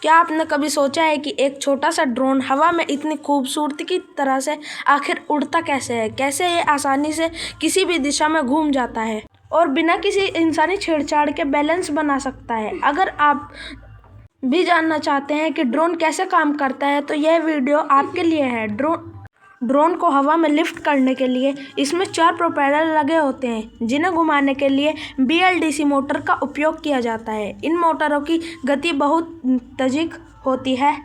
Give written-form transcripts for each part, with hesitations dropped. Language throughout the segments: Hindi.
क्या आपने कभी सोचा है कि एक छोटा सा ड्रोन हवा में इतनी खूबसूरती की तरह से आखिर उड़ता कैसे है? कैसे ये आसानी से किसी भी दिशा में घूम जाता है और बिना किसी इंसानी छेड़छाड़ के बैलेंस बना सकता है? अगर आप भी जानना चाहते हैं कि ड्रोन कैसे काम करता है तो यह वीडियो आपके लिए है। ड्रोन को हवा में लिफ्ट करने के लिए इसमें 4 प्रोपेलर लगे होते हैं, जिन्हें घुमाने के लिए BLDC मोटर का उपयोग किया जाता है। इन मोटरों की गति बहुत तेज होती है,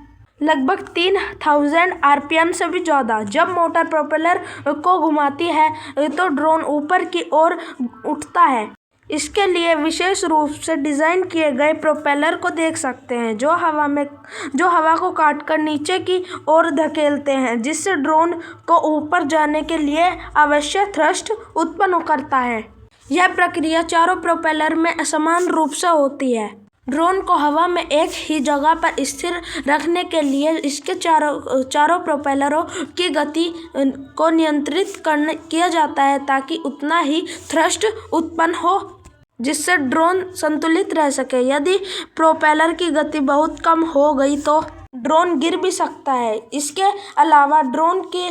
लगभग 3000 RPM से भी ज़्यादा। जब मोटर प्रोपेलर को घुमाती है तो ड्रोन ऊपर की ओर उठता है। इसके लिए विशेष रूप से डिज़ाइन किए गए प्रोपेलर को देख सकते हैं, जो हवा को काटकर नीचे की ओर धकेलते हैं, जिससे ड्रोन को ऊपर जाने के लिए आवश्यक थ्रस्ट उत्पन्न करता है। यह प्रक्रिया चारों प्रोपेलर में समान रूप से होती है। ड्रोन को हवा में एक ही जगह पर स्थिर रखने के लिए इसके चारों प्रोपेलरों की गति को नियंत्रित किया जाता है, ताकि उतना ही थ्रस्ट उत्पन्न हो जिससे ड्रोन संतुलित रह सके। यदि प्रोपेलर की गति बहुत कम हो गई तो ड्रोन गिर भी सकता है। इसके अलावा ड्रोन के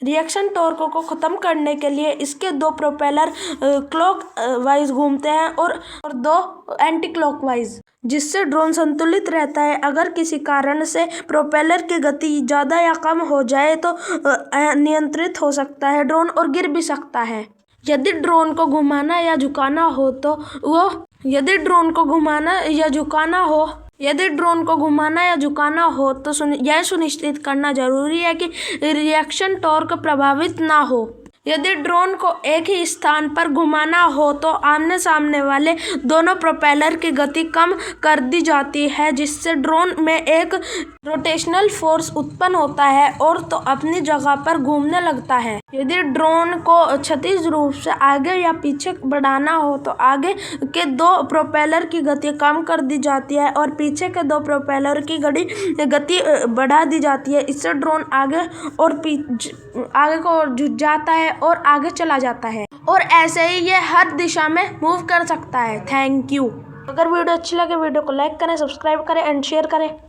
रिएक्शन टॉर्क को ख़त्म करने के लिए इसके 2 प्रोपेलर क्लॉक वाइज घूमते हैं और 2 एंटी क्लॉकवाइज, जिससे ड्रोन संतुलित रहता है। अगर किसी कारण से प्रोपेलर की गति ज़्यादा या कम हो जाए तो नियंत्रित हो सकता है ड्रोन और गिर भी सकता है। यदि ड्रोन को घुमाना या झुकाना हो तो यह सुनिश्चित करना जरूरी है कि रिएक्शन टॉर्क प्रभावित ना हो। यदि ड्रोन को एक ही स्थान पर घुमाना हो तो आमने सामने वाले दोनों प्रोपेलर की गति कम कर दी जाती है, जिससे ड्रोन में एक रोटेशनल फोर्स उत्पन्न होता है और तो अपनी जगह पर घूमने लगता है। यदि ड्रोन को क्षैतिज रूप से आगे या पीछे बढ़ाना हो तो आगे के 2 प्रोपेलर की गति कम कर दी जाती है और पीछे के 2 प्रोपेलर की गति बढ़ा दी जाती है। इससे ड्रोन आगे को झुक जाता है और आगे चला जाता है, और ऐसे ही ये हर दिशा में मूव कर सकता है। Thank you. अगर वीडियो अच्छी लगे वीडियो को लाइक करें, सब्सक्राइब करें एंड शेयर करें।